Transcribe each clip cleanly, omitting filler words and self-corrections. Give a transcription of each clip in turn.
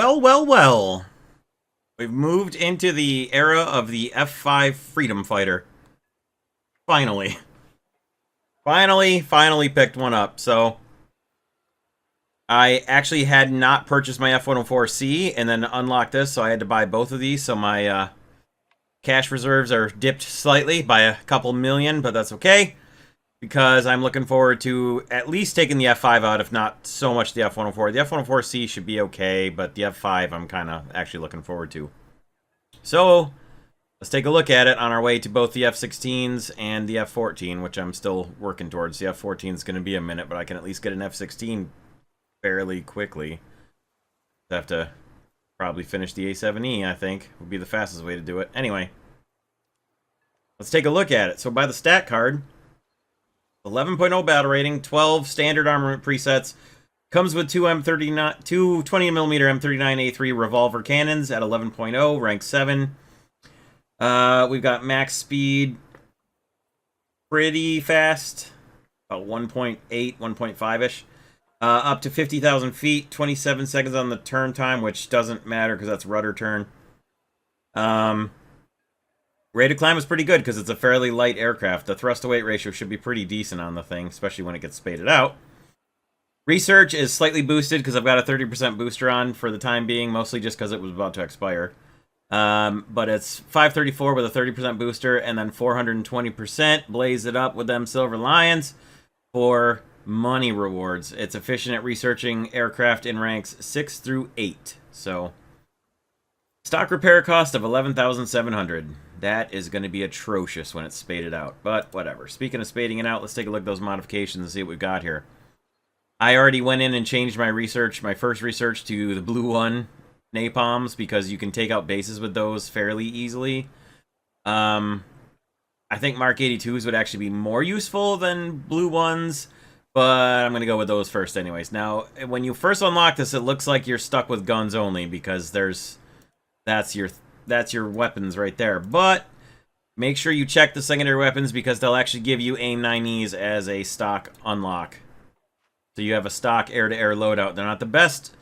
Well, well, well. We've moved into the era of the F-5 Freedom Fighter. Finally. Finally picked one up. So, I actually had not purchased my F-104C and then unlocked this, so I had to buy both of these. So my cash reserves are dipped slightly by a couple million, but that's okay. Because I'm looking forward to at least taking the F5 out, if not so much the F-104. The F-104C should be okay, but the F5 I'm kind of actually looking forward to. So, let's take a look at it on our way to both the F-16s and the F-14, which I'm still working towards. The F-14 is going to be a minute, but I can at least get an F-16 fairly quickly. I have to probably finish the A-7E, I think, would be the fastest way to do it. Anyway, let's take a look at it. So by the stat card, 11.0 battle rating, 12 standard armament presets, comes with two 20mm M39A3 revolver cannons at 11.0, rank 7. We've got max speed, pretty fast, about 1.8, 1.5-ish. Up to 50,000 feet, 27 seconds on the turn time, which doesn't matter because that's rudder turn. Rate of climb is pretty good because it's a fairly light aircraft. The thrust-to-weight ratio should be pretty decent on the thing, especially when it gets spaded out. Research is slightly boosted because I've got a 30% booster on for the time being, mostly just because it was about to expire. But it's 534 with a 30% booster, and then 420%. Blaze it up with them Silver Lions for money rewards. It's efficient at researching aircraft in ranks 6 through 8. So, stock repair cost of 11,700. That is going to be atrocious when it's spaded out, but whatever. Speaking of spading it out, let's take a look at those modifications and see what we've got here. I already went in and changed my research, my first research, to the blue one napalms because you can take out bases with those fairly easily. I think Mark 82s would actually be more useful than blue ones, but I'm going to go with those first anyways. Now, when you first unlock this, it looks like you're stuck with guns only because that's your weapons right there. But make sure you check the secondary weapons because they'll actually give you AIM 9Es as a stock unlock. So you have a stock air-to-air loadout. They're not the best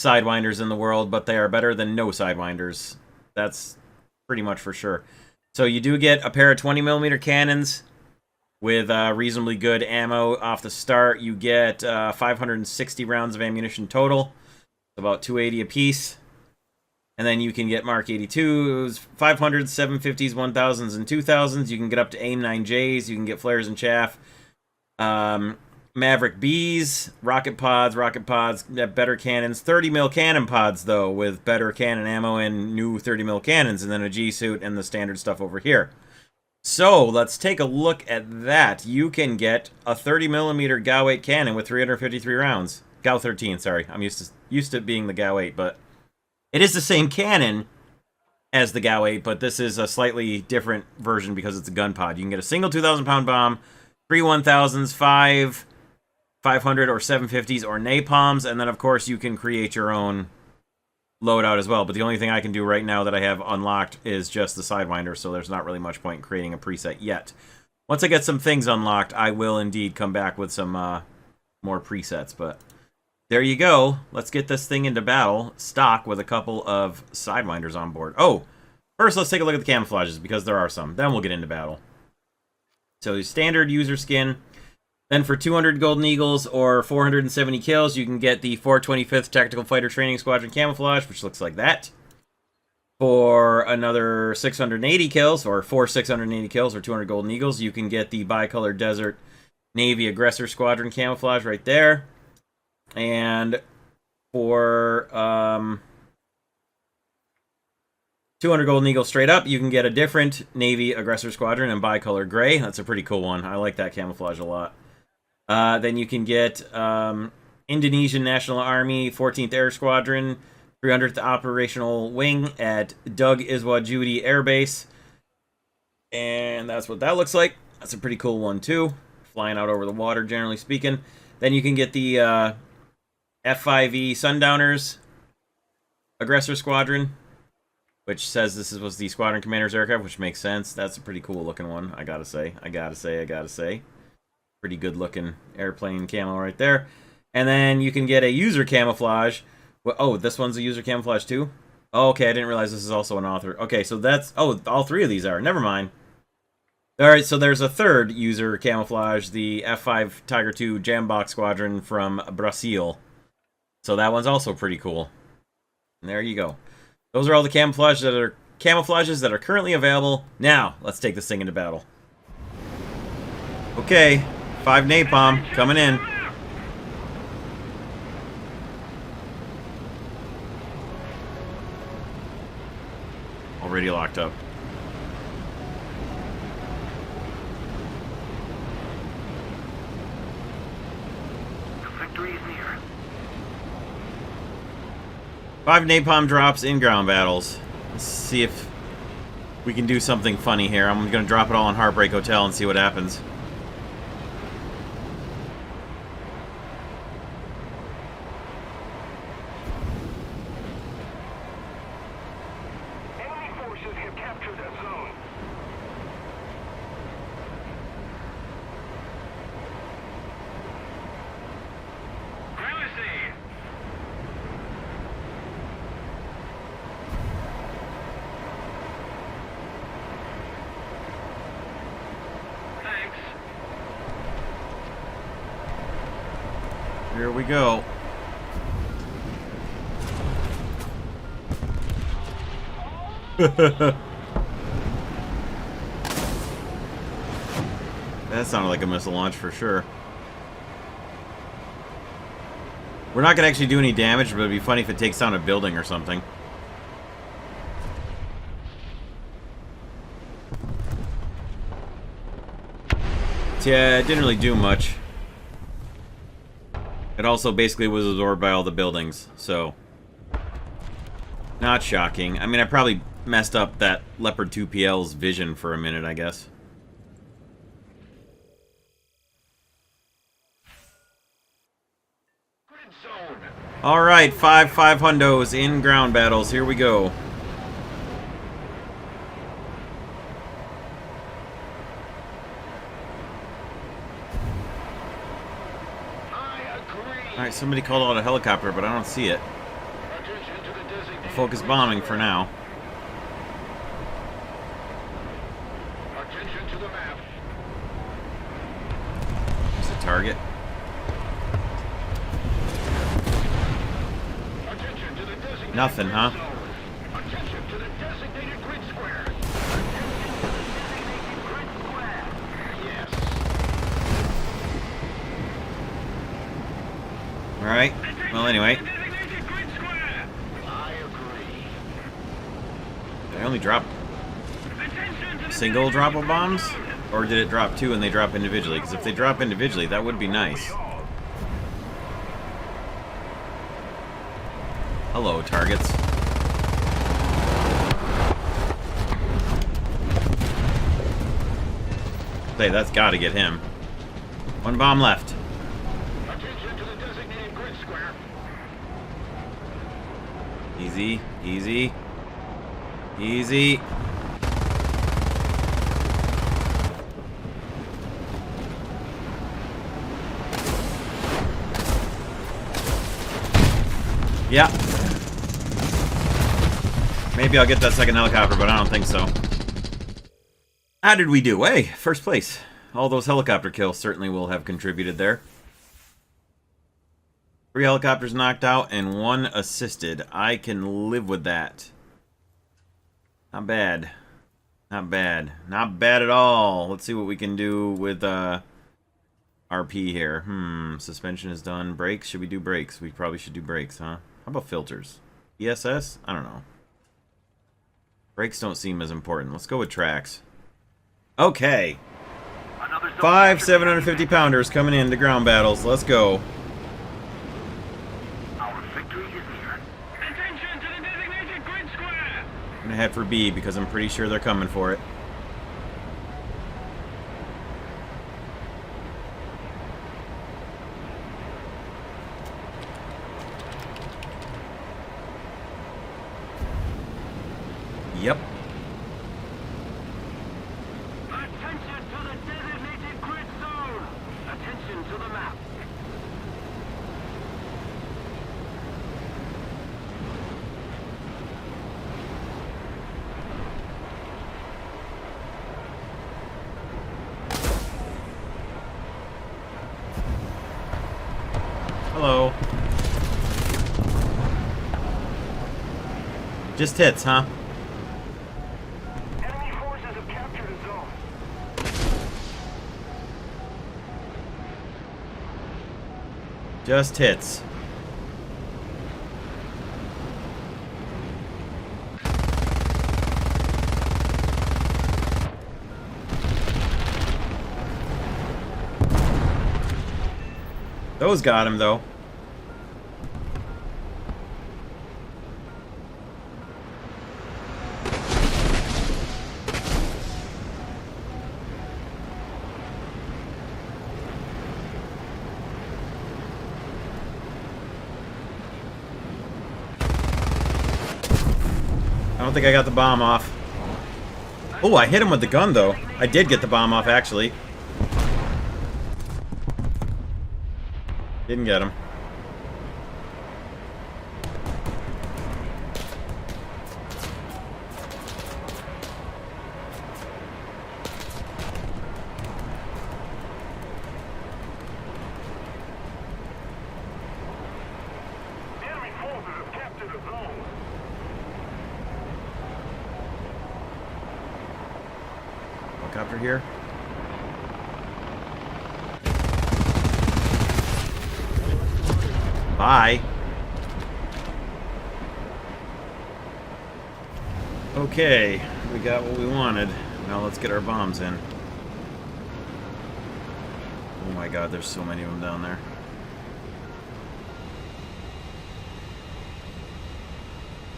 Sidewinders in the world, but they are better than no Sidewinders. That's pretty much for sure. So you do get a pair of 20mm cannons with reasonably good ammo off the start. You get 560 rounds of ammunition total, about 280 apiece. And then you can get Mark 82s, 500s, 750s, 1000s, and 2000s. You can get up to AIM 9Js. You can get flares and chaff. Maverick Bs, rocket pods, better cannons. 30mm cannon pods, though, with better cannon ammo and new 30mm cannons. And then a G-suit and the standard stuff over here. So, let's take a look at that. You can get a 30mm GAU 8 cannon with 353 rounds. GAU 13, sorry. I'm used to it being the GAU 8, but it is the same cannon as the GAU 8, but this is a slightly different version because it's a Gunpod. You can get a single 2,000-pound bomb, 3 1000s, 5 500 or 750s or napalms, and then, of course, you can create your own loadout as well. But the only thing I can do right now that I have unlocked is just the Sidewinder, so there's not really much point in creating a preset yet. Once I get some things unlocked, I will indeed come back with some more presets, but there you go. Let's get this thing into battle, stock with a couple of Sidewinders on board. Oh, first let's take a look at the camouflages, because there are some. Then we'll get into battle. So standard user skin. Then for 200 Golden Eagles or 470 kills, you can get the 425th Tactical Fighter Training Squadron camouflage, which looks like that. For another 680 kills, or 680 kills or 200 Golden Eagles, you can get the Bicolor Desert Navy Aggressor Squadron camouflage right there. And for 200 Golden Eagles straight up, you can get a different Navy Aggressor Squadron in bicolor gray. That's a pretty cool one. I like that camouflage a lot. Then you can get Indonesian National Army 14th Air Squadron 300th Operational Wing at Doug Iswajudi Air Base. And that's what that looks like. That's a pretty cool one too. Flying out over the water, generally speaking. Then you can get the F-5E Sundowners Aggressor Squadron, which says this was the Squadron Commander's aircraft, which makes sense. That's a pretty cool looking one, I gotta say. Pretty good looking airplane camo right there. And then you can get a user camouflage Well, oh, this one's a user camouflage too? Oh, okay, I didn't realize this is also an author. Okay, so that's... Oh, all three of these are. Never mind. Alright, so there's a third user camouflage, the F-5 Tiger II Jambox Squadron from Brazil. So that one's also pretty cool. And there you go. Those are all the camouflages that are currently available. Now, let's take this thing into battle. Okay, 5 napalm coming in. Already locked up. Victory is near. 5 napalm drops in ground battles. Let's see if we can do something funny here. I'm gonna drop it all on Heartbreak Hotel and see what happens. Enemy forces have captured that zone. Privacy. Thanks. Here we go. That sounded like a missile launch for sure. We're not going to actually do any damage, but it'd be funny if it takes down a building or something. Yeah, it didn't really do much. It also basically was absorbed by all the buildings, so... Not shocking. I mean, I probably messed up that Leopard 2PL's vision for a minute, I guess. Alright, 5 hundos in ground battles. Here we go. Alright, somebody called out a helicopter, but I don't see it. Focus bombing for now. Attention to the map. There's a target. Attention to the designated Nothing, huh? grid zone. Attention to the designated grid square. Attention to the designated grid square. Yes. Alright. Well, anyway. Designated grid square. I agree. Did I only drop Attention to the single drop of bombs? Or did it drop 2 and they drop individually? Because if they drop individually, that would be nice. Hello, targets. Hey, that's gotta get him. 1 bomb left. Attention to the designated grid square. Easy, easy, easy. Yeah. Maybe I'll get that second helicopter, but I don't think so. How did we do? Hey, first place. All those helicopter kills certainly will have contributed there. 3 helicopters knocked out and 1 assisted. I can live with that. Not bad. Not bad. Not bad at all. Let's see what we can do with RP here. Suspension is done. Brakes? Should we do brakes? We probably should do brakes, huh? How about filters? ESS? I don't know. Brakes don't seem as important. Let's go with tracks. Okay. 5 750-pounders coming into ground battles. Let's go. Our victory is near. Attention to the designated grid square. I'm gonna head for B because I'm pretty sure they're coming for it. Yep. Attention to the designated grid zone. Attention to the map. Hello. Just hits, huh? Enemy forces have captured a zone. Just hits. Those got him, though. I don't think I got the bomb off. Oh, I hit him with the gun, though. I did get the bomb off, actually. Didn't get him. Enemy forces have captured a zone. Helicopter here. Bye. Okay, we got what we wanted. Now let's get our bombs in. Oh my god, there's so many of them down there.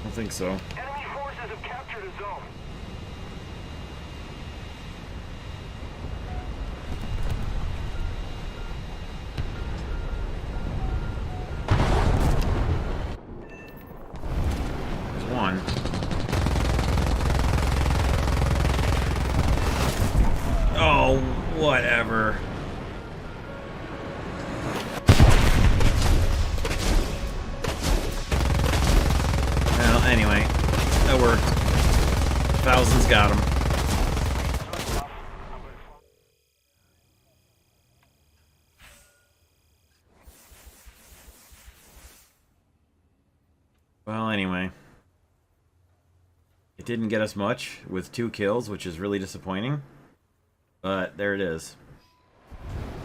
I don't think so. Enemy forces have captured a zone. There's one. Oh, whatever. Well, anyway, that worked. Thousands got him. Well, anyway. It didn't get us much with 2 kills, which is really disappointing. But there it is.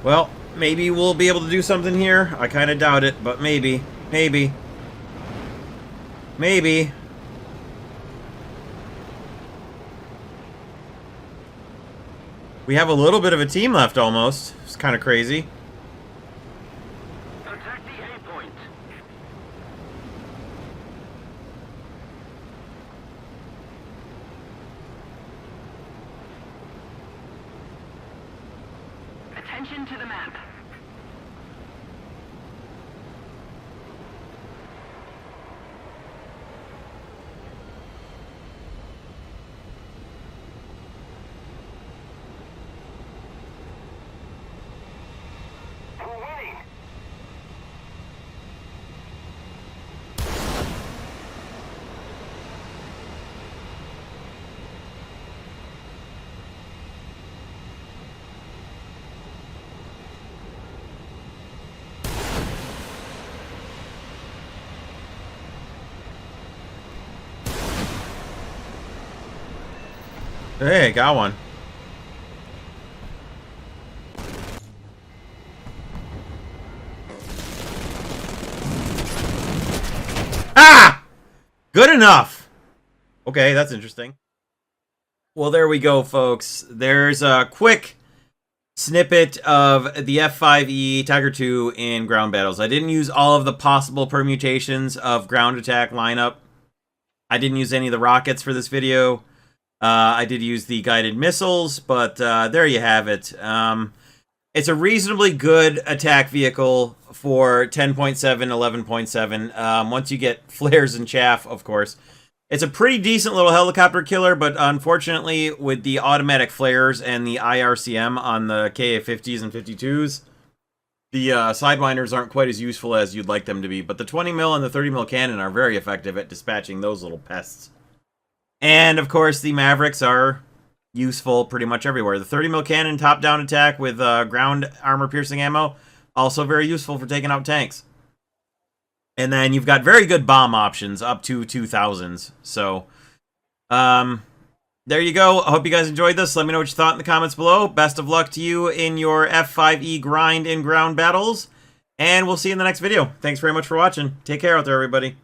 Well, maybe we'll be able to do something here. I kind of doubt it, but maybe. Maybe. Maybe. We have a little bit of a team left almost. It's kind of crazy. Attack the A point. Attention to the map. We're winning. Hey, got one. Ah! Good enough! Okay, that's interesting. Well, there we go, folks. There's a quick snippet of the F-5E Tiger II in ground battles. I didn't use all of the possible permutations of ground attack lineup. I didn't use any of the rockets for this video. I did use the guided missiles, but there you have it. It's a reasonably good attack vehicle for 10.7, 11.7. Once you get flares and chaff, of course. It's a pretty decent little helicopter killer, but unfortunately, with the automatic flares and the IRCM on the KA-50s and 52s, the Sidewinders aren't quite as useful as you'd like them to be. But the 20mm and the 30mm cannon are very effective at dispatching those little pests. And, of course, the Mavericks are useful pretty much everywhere. The 30mm cannon top-down attack with ground armor-piercing ammo, also very useful for taking out tanks. And then you've got very good bomb options up to 2000s. So, there you go. I hope you guys enjoyed this. Let me know what you thought in the comments below. Best of luck to you in your F-5E grind in ground battles. And we'll see you in the next video. Thanks very much for watching. Take care out there, everybody.